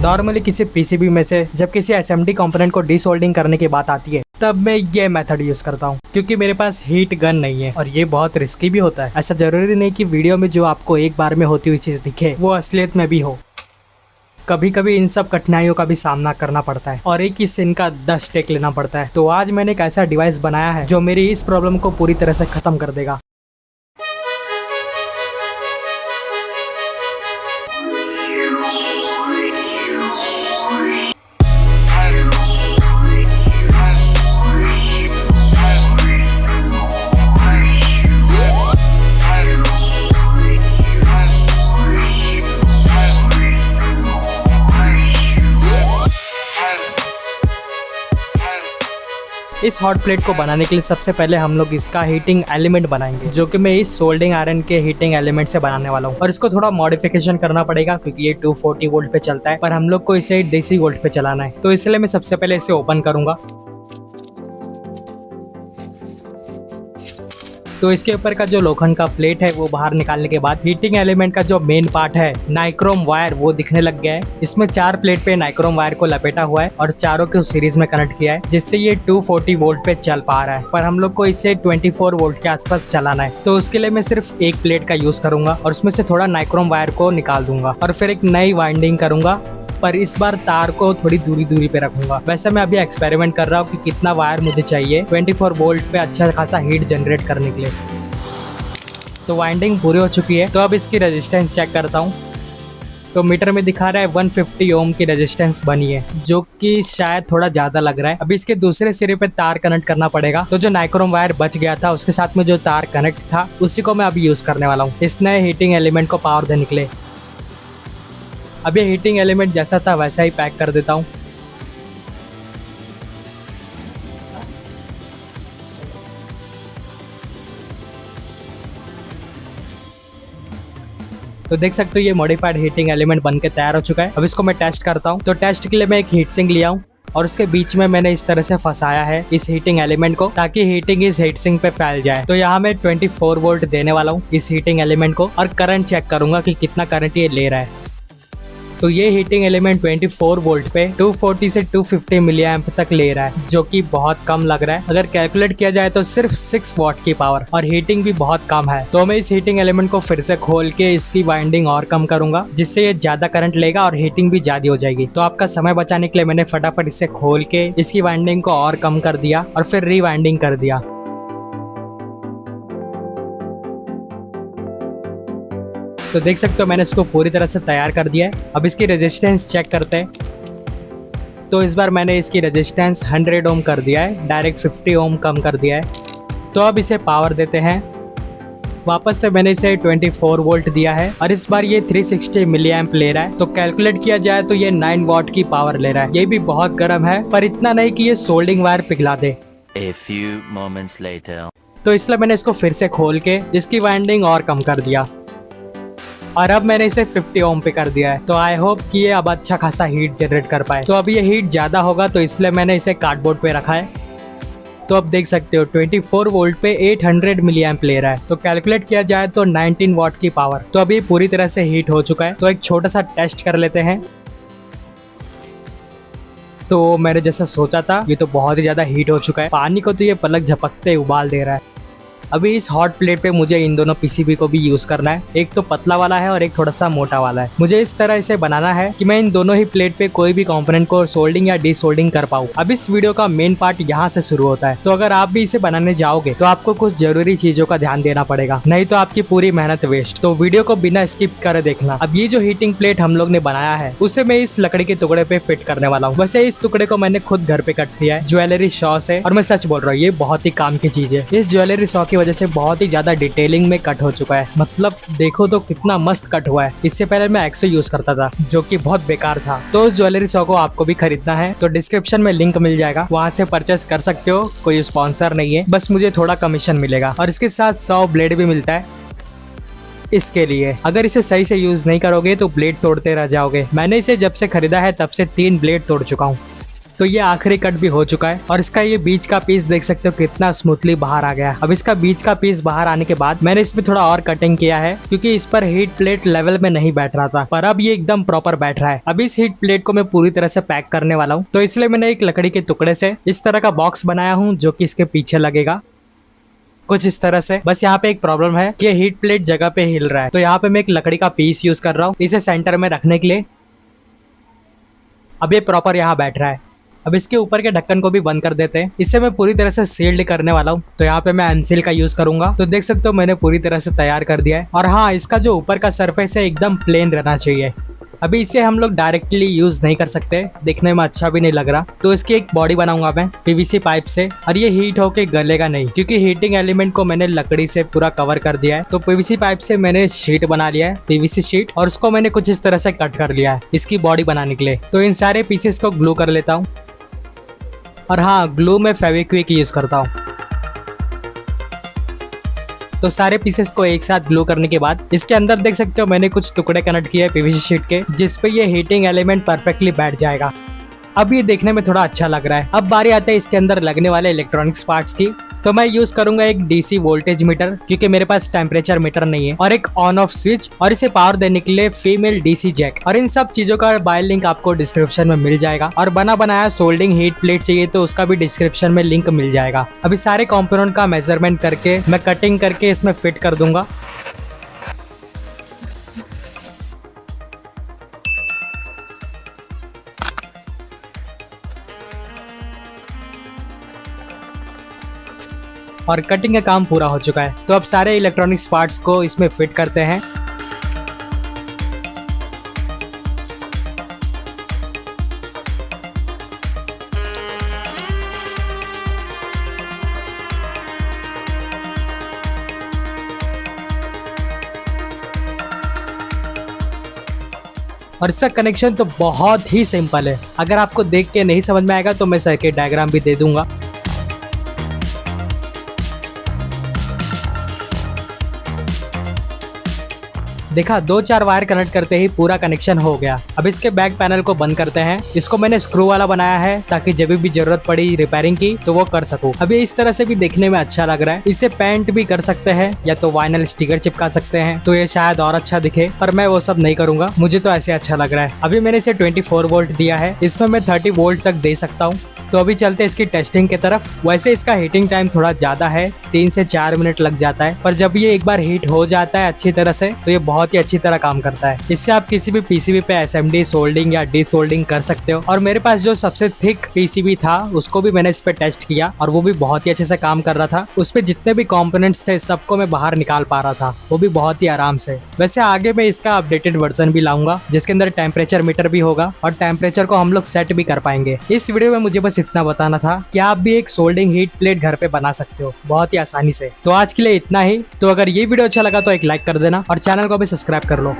Normally किसी PCB में से जब किसी एसएमडी कंपोनेंट को डिसोल्डिंग करने की बात आती है तब मैं ये मेथड यूज करता हूँ, क्योंकि मेरे पास हीट गन नहीं है और ये बहुत रिस्की भी होता है। ऐसा जरूरी नहीं कि वीडियो में जो आपको एक बार में होती हुई चीज दिखे वो असलियत में भी हो। कभी कभी इन सब कठिनाइयों का भी सामना करना पड़ता है और एक ही सिन का 10 टेक लेना पड़ता है। तो आज मैंने एक ऐसा डिवाइस बनाया है जो मेरी इस प्रॉब्लम को पूरी तरह से खत्म कर देगा। इस हॉट प्लेट को बनाने के लिए सबसे पहले हम लोग इसका हीटिंग एलिमेंट बनाएंगे, जो कि मैं इस सोल्डिंग आयरन के हीटिंग एलिमेंट से बनाने वाला हूँ। और इसको थोड़ा मॉडिफिकेशन करना पड़ेगा क्योंकि ये 240 वोल्ट पे चलता है, पर हम लोग को इसे DC वोल्ट पे चलाना है। तो इसलिए मैं सबसे पहले इसे ओपन करूंगा। तो इसके ऊपर का जो लोखंड का प्लेट है वो बाहर निकालने के बाद हीटिंग एलिमेंट का जो मेन पार्ट है नाइक्रोम वायर वो दिखने लग गया है। इसमें 4 प्लेट पे नाइक्रोम वायर को लपेटा हुआ है और चारों को सीरीज में कनेक्ट किया है, जिससे ये 240 वोल्ट पे चल पा रहा है। पर हम लोग को इसे 24 वोल्ट के आसपास चलाना है। तो उसके लिए मैं सिर्फ एक प्लेट का यूज करूंगा और उसमें से थोड़ा नाइक्रोम वायर को निकाल दूंगा और फिर एक नई वाइंडिंग करूंगा, पर इस बार तार को थोड़ी दूरी पे रखूंगा। वैसे मैं अभी एक्सपेरिमेंट कर रहा हूँ कि कितना वायर मुझे चाहिए 24 वोल्ट पे अच्छा खासा हीट जनरेट करने के लिए। तो वाइंडिंग पूरी हो चुकी है। तो अब इसकी रेजिस्टेंस चेक करता हूँ। तो मीटर में दिखा रहा है 150 ओम की रेजिस्टेंस बनी है, जो कि शायद थोड़ा ज्यादा लग रहा है। अभी इसके दूसरे सिरे पे तार कनेक्ट करना पड़ेगा। तो जो नाइक्रोम वायर बच गया था उसके साथ में जो तार कनेक्ट था उसी को मैं अभी यूज करने वाला हूँ इस नए हीटिंग एलिमेंट को पावर देने के लिए। अब ये हीटिंग एलिमेंट जैसा था वैसा ही पैक कर देता हूँ। तो देख सकते हो ये मॉडिफाइड हीटिंग एलिमेंट बनके तैयार हो चुका है। अब इसको मैं टेस्ट करता हूँ। तो टेस्ट के लिए मैं एक हीट सिंक लिया हूँ और उसके बीच में मैंने इस तरह से फंसाया है इस हीटिंग एलिमेंट को, ताकि हीटिंग इस हीट सिंक पे फैल जाए। तो यहाँ मैं 24 वोल्ट देने वाला हूँ इस हीटिंग एलिमेंट को और करंट चेक करूंगा कि कितना करंट ये ले रहा है। तो ये हीटिंग एलिमेंट 24 वोल्ट पे 240 से 250 मिली एम्प तक ले रहा है, जो कि बहुत कम लग रहा है। अगर कैलकुलेट किया जाए तो सिर्फ 6 वाट की पावर और हीटिंग भी बहुत कम है। तो मैं इस हीटिंग एलिमेंट को फिर से खोल के इसकी वाइंडिंग और कम करूंगा, जिससे ये ज्यादा करंट लेगा और हीटिंग भी ज्यादा हो जाएगी। तो आपका समय बचाने के लिए मैंने फटाफट इसे खोल के इसकी वाइंडिंग को और कम कर दिया और फिर रीवाइंडिंग कर दिया। तो देख सकते हो मैंने इसको पूरी तरह से तैयार कर दिया है। अब इसकी रेजिस्टेंस चेक करते हैं। तो इस बार मैंने इसकी रेजिस्टेंस 100 ओम कर दिया है, डायरेक्ट 50 ओम कम कर दिया है। तो अब इसे पावर देते हैं। वापस से मैंने इसे 24 वोल्ट दिया है और इस बार ये 360 मिली एम्प ले रहा है। तो कैलकुलेट किया जाए तो ये 9 वाट की पावर ले रहा है। ये भी बहुत गर्म है, पर इतना नहीं कि ये सोल्डिंग वायर पिघला दे। A few moments later. तो इसलिए मैंने इसको फिर से खोल के इसकी वाइंडिंग और कम कर दिया और अब मैंने इसे 50 ओम पे कर दिया है। तो आई होप कि ये अब अच्छा खासा हीट जनरेट कर पाए। तो अब ये हीट ज्यादा होगा तो इसलिए मैंने इसे कार्डबोर्ड पे रखा है। तो अब देख सकते हो 24 वोल्ट पे 800 मिली एम्प ले रहा है। तो कैलकुलेट किया जाए तो 19 वाट की पावर। तो अभी पूरी तरह से हीट हो चुका है। तो एक छोटा सा टेस्ट कर लेते हैं। तो मैंने जैसा सोचा था ये तो बहुत ही ज्यादा हीट हो चुका है। पानी को तो ये पलक झपकते उबाल दे रहा है। अभी इस हॉट प्लेट पे मुझे इन दोनों पीसीबी को भी यूज करना है। एक तो पतला वाला है और एक थोड़ा सा मोटा वाला है। मुझे इस तरह इसे बनाना है कि मैं इन दोनों ही प्लेट पे कोई भी कंपोनेंट को सोल्डिंग या डिसोल्डिंग कर पाऊँ। अब इस वीडियो का मेन पार्ट यहाँ से शुरू होता है। तो अगर आप भी इसे बनाने जाओगे तो आपको कुछ जरूरी चीजों का ध्यान देना पड़ेगा, नहीं तो आपकी पूरी मेहनत वेस्ट। तो वीडियो को बिना स्किप करे देखना। अब ये जो हीटिंग प्लेट हम लोग ने बनाया है उसे मैं इस लकड़ी के टुकड़े पे फिट करने वाला हूँ। वैसे इस टुकड़े को मैंने खुद घर पे कट किया है ज्वेलरी शॉ से, और मैं सच बोल रहा हूँ ये बहुत ही काम की चीज है। इस ज्वेलरी शॉ की वजह से बहुत ही ज्यादा डिटेलिंग में कट हो चुका है। मतलब देखो तो कितना मस्त कट हुआ है। इससे पहले मैं एक्सो यूज करता था जो कि बहुत बेकार था। तो उस ज्वेलरी शॉ को आपको भी खरीदना है तो डिस्क्रिप्शन में लिंक मिल जाएगा, वहां से परचेस कर सकते हो। कोई स्पॉन्सर नहीं है, बस मुझे थोड़ा कमीशन मिलेगा। और इसके साथ 100 ब्लेड भी मिलता है इसके लिए। अगर इसे सही से यूज नहीं करोगे तो ब्लेड तोड़ते रह जाओगे। मैंने इसे जब से खरीदा है तब से 3 ब्लेड तोड़ चुका हूँ। तो ये आखिरी कट भी हो चुका है और इसका ये बीच का पीस देख सकते हो कितना स्मूथली बाहर आ गया। अब इसका बीच का पीस बाहर आने के बाद मैंने इसमें थोड़ा और कटिंग किया है क्योंकि इस पर हीट प्लेट लेवल में नहीं बैठ रहा था, पर अब ये एकदम प्रॉपर बैठ रहा है। अब इस हीट प्लेट को मैं पूरी तरह से पैक करने वाला हूँ, तो इसलिए मैंने एक लकड़ी के टुकड़े से इस तरह का बॉक्स बनाया हूँ जो कि इसके पीछे लगेगा कुछ इस तरह से। बस यहाँ पे एक प्रॉब्लम है कि हीट प्लेट जगह पे हिल रहा है, तो यहाँ पे मैं एक लकड़ी का पीस यूज कर रहा हूँ इसे सेंटर में रखने के लिए। अब ये प्रॉपर यहाँ बैठ रहा है। अब इसके ऊपर के ढक्कन को भी बंद कर देते हैं। इसे मैं पूरी तरह से सील्ड करने वाला हूँ, तो यहाँ पे मैं अनसील का यूज करूंगा। तो देख सकते हो मैंने पूरी तरह से तैयार कर दिया है। और हाँ, इसका जो ऊपर का सरफेस है एकदम प्लेन रहना चाहिए। अभी इसे हम लोग डायरेक्टली यूज नहीं कर सकते, दिखने में अच्छा भी नहीं लग रहा, तो इसकी एक बॉडी बनाऊंगा मैं पीवीसी पाइप से। और ये हीट होके गलेगा नहीं क्योंकि हीटिंग एलिमेंट को मैंने लकड़ी से पूरा कवर कर दिया है। तो पीवीसी पाइप से मैंने शीट बना लिया है, पीवीसी शीट, और उसको मैंने कुछ इस तरह से कट कर लिया है इसकी बॉडी बनाने के लिए। तो इन सारे पीसेस को ग्लू कर लेता हूँ। और हाँ, ग्लू में फेविक्विक यूज करता हूँ। तो सारे पीसेस को एक साथ ग्लू करने के बाद इसके अंदर देख सकते हो मैंने कुछ टुकड़े कनेक्ट किए हैं पीवीसी शीट के, जिस पे ये हीटिंग एलिमेंट परफेक्टली बैठ जाएगा। अब ये देखने में थोड़ा अच्छा लग रहा है। अब बारी आती है इसके अंदर लगने वाले इलेक्ट्रॉनिक्स पार्ट्स की। तो मैं यूज करूंगा एक डीसी वोल्टेज मीटर क्योंकि मेरे पास टेम्परेचर मीटर नहीं है, और एक ऑन ऑफ स्विच, और इसे पावर देने के लिए फीमेल डीसी जैक। और इन सब चीजों का बाय लिंक आपको डिस्क्रिप्शन में मिल जाएगा, और बना बनाया सोल्डिंग हीट प्लेट चाहिए तो उसका भी डिस्क्रिप्शन में लिंक मिल जाएगा। अभी सारे कंपोनेंट का मेजरमेंट करके मैं कटिंग करके इसमें फिट कर दूंगा। और कटिंग का काम पूरा हो चुका है। तो अब सारे इलेक्ट्रॉनिक्स पार्ट्स को इसमें फिट करते हैं। और इसका कनेक्शन तो बहुत ही सिंपल है। अगर आपको देख के नहीं समझ में आएगा तो मैं सर्किट डायग्राम भी दे दूंगा। देखा, 2-4 वायर कनेक्ट करते ही पूरा कनेक्शन हो गया। अब इसके बैक पैनल को बंद करते हैं। इसको मैंने स्क्रू वाला बनाया है ताकि जब भी जरूरत पड़ी रिपेयरिंग की तो वो कर सकूं। अभी इस तरह से भी देखने में अच्छा लग रहा है। इसे पेंट भी कर सकते हैं या तो वाइनल स्टिकर चिपका सकते हैं, तो ये शायद और अच्छा दिखे, पर मैं वो सब नहीं करूंगा, मुझे तो ऐसे अच्छा लग रहा है। अभी मैंने इसे 24 वोल्ट दिया है, इसमें मैं 30 वोल्ट तक दे सकता हूँ। तो अभी चलते हैं इसकी टेस्टिंग की तरफ। वैसे इसका हीटिंग टाइम थोड़ा ज्यादा है, 3 से 4 मिनट लग जाता है, पर जब ये एक बार हीट हो जाता है अच्छी तरह से तो ये बहुत ही अच्छी तरह काम करता है। इससे आप किसी भी पीसीबी पे एसएमडी सोल्डिंग या डी सोल्डिंग कर सकते हो। और मेरे पास जो सबसे थिक पीसीबी था उसको भी मैंने इस पे टेस्ट किया और वो भी बहुत ही अच्छे से काम कर रहा था। उस पे जितने भी कंपोनेंट्स थे सबको मैं बाहर निकाल पा रहा था, वो भी बहुत ही आराम से। वैसे आगे मैं इसका अपडेटेड वर्जन भी लाऊंगा जिसके अंदर टेम्परेचर मीटर भी होगा और टेम्परेचर को हम लोग सेट भी कर पाएंगे। इस वीडियो में मुझे बस इतना बताना था कि आप भी एक सोल्डिंग हीट प्लेट घर पे बना सकते हो बहुत ही आसानी से। तो आज के लिए इतना ही। तो अगर ये वीडियो अच्छा लगा तो एक लाइक कर देना और चैनल को भी सब्सक्राइब कर लो।